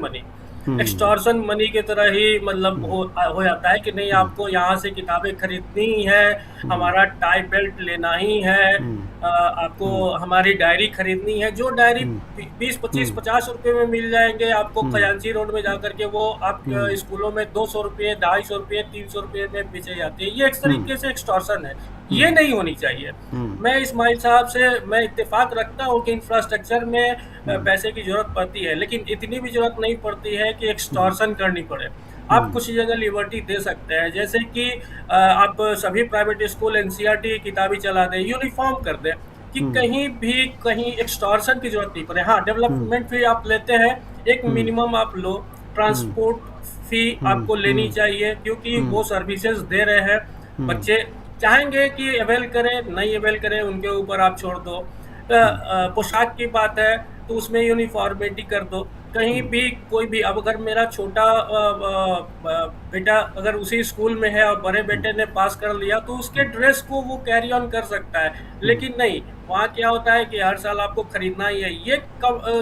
S5: मनी की तरह ही मतलब हो जाता है कि नहीं, आपको यहाँ से किताबें खरीदनी है, हमारा टाई बेल्ट लेना ही है, आपको हमारी डायरी खरीदनी है, जो डायरी 20, 25, 50 रुपए में मिल जाएंगे आपको खजांची रोड में जाकर के, वो आप स्कूलों में 200 रुपये, 250 रुपये, 300 रुपये में बेचे जाते हैं। ये एक तरीके से एक्सटॉर्शन है, ये नहीं होनी चाहिए। मैं इस्माइल साहब से मैं इत्तेफाक रखता हूँ कि इंफ्रास्ट्रक्चर में पैसे की जरूरत पड़ती है, लेकिन इतनी भी जरूरत नहीं पड़ती है कि एक्सटॉर्शन करनी पड़े। आप कुछ जगह लिबर्टी दे सकते हैं, जैसे कि आप सभी प्राइवेट स्कूल एनसीईआरटी किताबें चला दें, यूनिफॉर्म कर दें, कि कहीं भी कहीं एक्सटॉर्शन की जरूरत नहीं पड़े। हाँ, डेवलपमेंट फी आप लेते हैं, एक मिनिमम आप लो, ट्रांसपोर्ट फी आपको लेनी चाहिए, क्योंकि वो सर्विसेज दे रहे हैं। बच्चे चाहेंगे कि अवेल करें, नहीं अवेल करें, उनके ऊपर आप छोड़ दो। पोशाक की बात है तो उसमें यूनिफॉर्मिटी कर दो। कहीं भी कोई भी, अब अगर मेरा छोटा बेटा अगर उसी स्कूल में है और बड़े बेटे ने पास कर लिया तो उसके ड्रेस को वो कैरी ऑन कर सकता है, लेकिन नहीं, वहाँ क्या होता है कि हर साल आपको खरीदना ही है। ये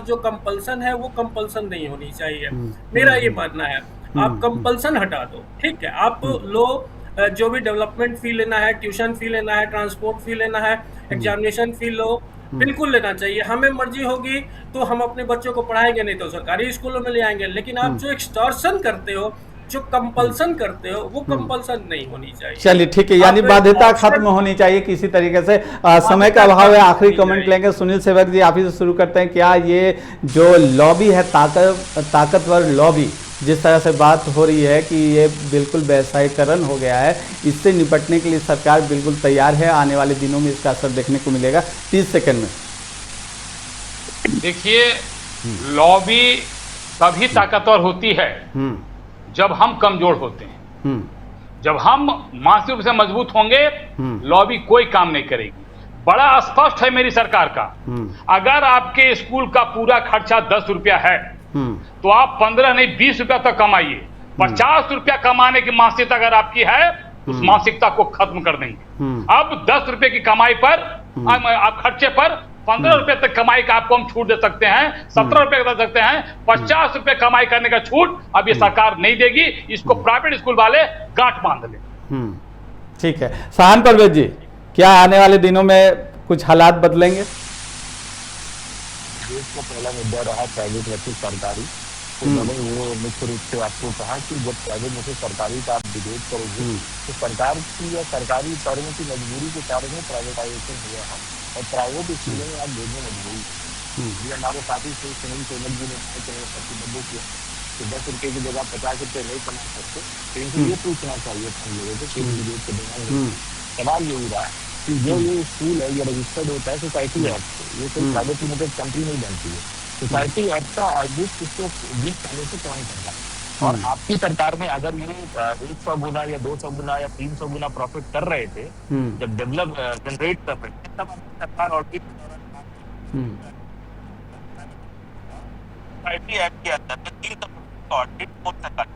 S5: जो कंपल्सन है वो कंपल्सन नहीं होनी चाहिए, मेरा ये मानना है। आप कंपल्सन हटा दो, ठीक है, आप लो जो भी डेवलपमेंट फी लेना है, ट्यूशन फी लेना है, ट्रांसपोर्ट फी लेना है, एग्जामिनेशन फी लो, बिल्कुल लेना चाहिए। हमें मर्जी होगी तो हम अपने बच्चों को पढ़ाएंगे, नहीं तो सरकारी स्कूलों में ले आएंगे। लेकिन आप जो एक्सटॉर्शन करते हो, जो कंपल्सन करते हो, वो कंपल्सन नहीं होनी चाहिए।
S1: चलिए ठीक है, यानी बाध्यता खत्म होनी चाहिए किसी तरीके से। समय का अभाव है, आखिरी कमेंट लेंगे। सुनील सेवक जी, आप ही से शुरू करते हैं। क्या ये जो लॉबी है, ताकतवर लॉबी, जिस तरह से बात हो रही है कि ये बिल्कुल व्यवसायीकरण हो गया है, इससे निपटने के लिए सरकार बिल्कुल तैयार है? आने वाले दिनों में इसका असर देखने को मिलेगा? 30 सेकंड में।
S2: देखिए, लॉबी तभी ताकतवर होती है जब हम कमजोर होते हैं। जब हम मानसिक रूप से मजबूत होंगे, लॉबी कोई काम नहीं करेगी। बड़ा स्पष्ट है मेरी सरकार का, अगर आपके स्कूल का पूरा खर्चा 10 रुपया है तो आप 15 नहीं 20 रुपया तक कमाइए। 50 रुपया कमाने की मानसिकता अगर आपकी है, उस मानसिकता को खत्म कर देंगे। अब 10 रुपए की कमाई पर, आप खर्चे पर 15 रुपए तक कमाई का आपको हम छूट दे सकते हैं, 17 रुपए दे सकते हैं। 50 रुपए कमाई करने का छूट अब ये सरकार नहीं देगी। इसको प्राइवेट स्कूल वाले गांठ बांध ले।
S1: ठीक है, सहान परवेज जी, क्या आने वाले दिनों में कुछ हालात बदलेंगे?
S6: देश का पहला मुद्दा रहा प्राइवेट वर्सेस सरकारी। तो मैंने वो मुख्य रूप से आपको कहा कि जब प्राइवेट वर्सेस सरकारी का आप डिबेट करोगे तो सरकार की या सरकारी कर्म की मजबूरी के कारण ही प्राइवेटाइजेशन हुआ है, और प्राइवेट स्कूलों में आप भेजने मजबूरी। ये हमारे साथी से सुनील सेवक जी ने प्रतिबद्ध किया कि 10 रुपये की जगह 50 रुपये नहीं कमा सकते। तो इनको ये पूछना चाहिए था लोगों को कि डिबेट के दौरान सवाल यही रहा कि जो ये स्कूल है, ये रजिस्टर्ड होता है सोसाइटी एक्ट से, ये कोई प्राइवेट लिमिटेड कंपनी नहीं बनती है। सोसाइटी एक्ट का ऑडिट इसको 20 सालों से कौन करता है? और आपकी सरकार में अगर ये 100 गुना या 200 गुना या 300 गुना प्रॉफिट कर रहे थे, जब डेवलप जनरेट कर रहे थे, तब आपकी सरकार ऑडिट सोसाइटी एक्ट के अंदर 300 ऑडिट हो सकता है।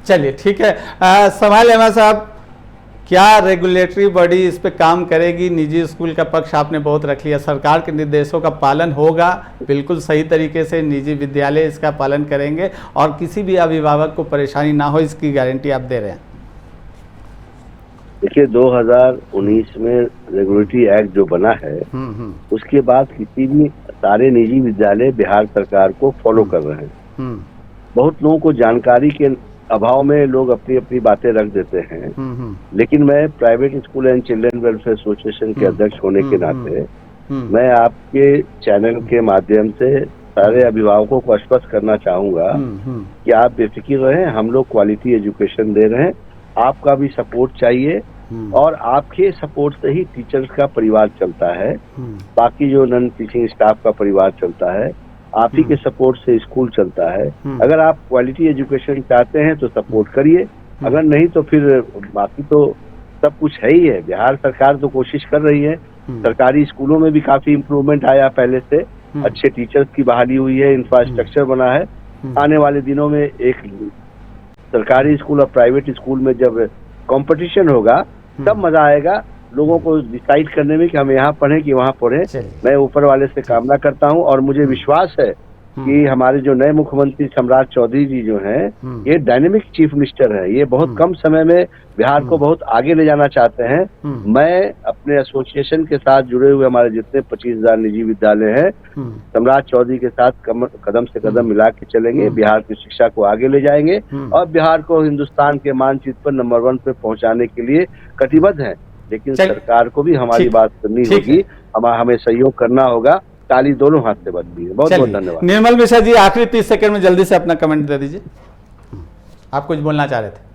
S1: चलिए ठीक है। समाइल अहमद साहब, क्या रेगुलेटरी बॉडी इस पे काम करेगी? निजी स्कूल का पक्ष आपने बहुत रख लिया, सरकार के निर्देशों का पालन होगा बिल्कुल सही तरीके से, निजी विद्यालय इसका पालन करेंगे और किसी भी अभिभावक को परेशानी ना हो, इसकी गारंटी आप दे रहे हैं?
S3: देखिए 2019 में रेगुलेटरी एक्ट जो बना है उसके बाद किसी भी सारे निजी विद्यालय बिहार सरकार को फॉलो कर रहे हैं। बहुत लोगों को जानकारी के अभाव में लोग अपनी अपनी बातें रख देते हैं, लेकिन मैं private school and children welfare association के अध्यक्ष होने के नाते मैं आपके चैनल के माध्यम से सारे अभिभावकों को आश्वस्त करना चाहूंगा कि आप बेफिक्र रहें, हम लोग क्वालिटी एजुकेशन दे रहे हैं, आपका भी सपोर्ट चाहिए और आपके सपोर्ट से ही टीचर्स का परिवार चलता है, बाकी जो नॉन टीचिंग स्टाफ का परिवार चलता है, आप ही के सपोर्ट से स्कूल चलता है। अगर आप क्वालिटी एजुकेशन चाहते हैं तो सपोर्ट करिए, अगर नहीं तो फिर बाकी तो सब कुछ है ही है। बिहार सरकार तो कोशिश कर रही है, सरकारी स्कूलों में भी काफी इम्प्रूवमेंट आया पहले से, अच्छे टीचर्स की बहाली हुई है, इंफ्रास्ट्रक्चर बना है। आने वाले दिनों में एक सरकारी स्कूल और प्राइवेट स्कूल में जब कंपटीशन होगा तब मजा आएगा लोगों को डिसाइड करने में कि हम यहाँ पढ़ें कि वहाँ पढ़ें। मैं ऊपर वाले से कामना करता हूँ और मुझे विश्वास है कि हमारे जो नए मुख्यमंत्री सम्राट चौधरी जी जो हैं, ये डायनेमिक चीफ मिनिस्टर है, ये बहुत कम समय में बिहार को बहुत आगे ले जाना चाहते हैं। मैं अपने एसोसिएशन के साथ जुड़े हुए हमारे जितने 25,000 निजी विद्यालय हैं, सम्राट चौधरी के साथ कदम से कदम मिला के चलेंगे, बिहार की शिक्षा को आगे ले जाएंगे और बिहार को हिंदुस्तान के मानचित्र पर नंबर 1 पे पहुंचाने के लिए कटिबद्ध हैं। लेकिन सरकार को भी हमारी बात सुननी होगी, हमें सहयोग करना होगा, ताली दोनों हाथ से बजती है। बहुत बहुत धन्यवाद।
S1: निर्मल मिश्रा जी, आखिरी 30 सेकंड में जल्दी से अपना कमेंट दे दीजिए, आप कुछ बोलना चाह रहे थे।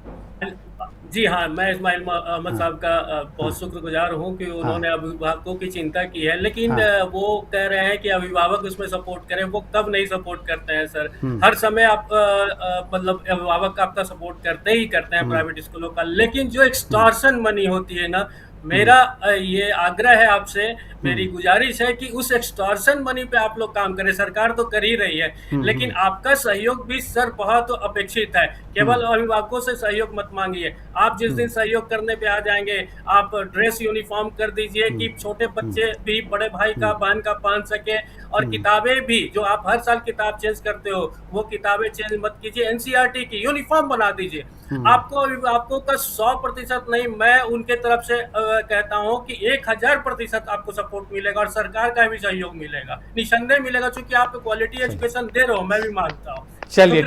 S5: जी हाँ, मैं इस्माइल अहमद साहब का बहुत शुक्रगुजार हूँ कि उन्होंने अभिभावकों की चिंता की है, लेकिन वो कह रहे हैं कि अभिभावक उसमें सपोर्ट करें। वो कब नहीं सपोर्ट करते हैं सर, हर समय आप मतलब अभिभावक आपका सपोर्ट करते ही करते हैं प्राइवेट स्कूलों का, लेकिन जो एक्सटॉर्शन मनी होती है ना, मेरा ये आग्रह है आपसे, मेरी गुजारिश है कि उस एक्सटॉर्शन मनी पे आप लोग काम करें। सरकार तो कर ही रही है, लेकिन आपका सहयोग भी सर बहुत अपेक्षित है। केवल अभिभावकों से सहयोग मत मांगिए। आप जिस दिन सहयोग करने पे आ जाएंगे, आप ड्रेस यूनिफॉर्म कर दीजिए कि छोटे बच्चे भी बड़े भाई का बहन का पहन सके, और किताबें भी जो आप हर साल किताब चेंज करते हो वो किताबें चेंज मत कीजिए, एनसीईआरटी की यूनिफॉर्म बना दीजिए। आपको अभिभावकों का 100% नहीं, मैं उनके तरफ से कहता हूं कि 1000% आपको सपोर्ट मिलेगा और सरकार का भी सहयोग मिलेगा, निसंदेह मिलेगा, क्योंकि आप क्वालिटी एजुकेशन दे रहे हो, मैं भी मानता हूँ।
S1: चलिए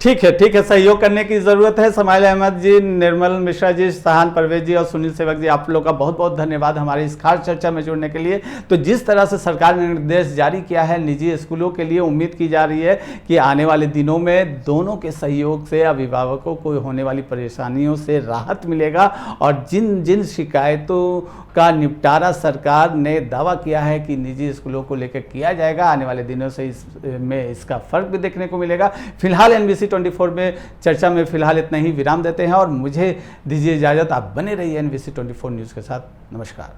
S1: ठीक है, सहयोग करने की जरूरत है। समाइल अहमद जी, निर्मल मिश्रा जी, सहान परवेज जी और सुनील सेवक जी, आप लोग का बहुत बहुत धन्यवाद हमारी इस खास चर्चा में जुड़ने के लिए। तो जिस तरह से सरकार ने निर्देश जारी किया है निजी स्कूलों के लिए, उम्मीद की जा रही है कि आने वाले दिनों में दोनों के सहयोग से अभिभावकों को होने वाली परेशानियों से राहत मिलेगा और जिन जिन शिकायतों का निपटारा सरकार ने दावा किया है कि निजी स्कूलों को लेकर किया जाएगा, आने वाले दिनों से इसका फर्क भी देखने को मिलेगा। फिलहाल NBC 24 में चर्चा में फिलहाल इतना ही विराम देते हैं और मुझे दीजिए इजाज़त। आप बने रहिए NBC 24 न्यूज़ के साथ। नमस्कार।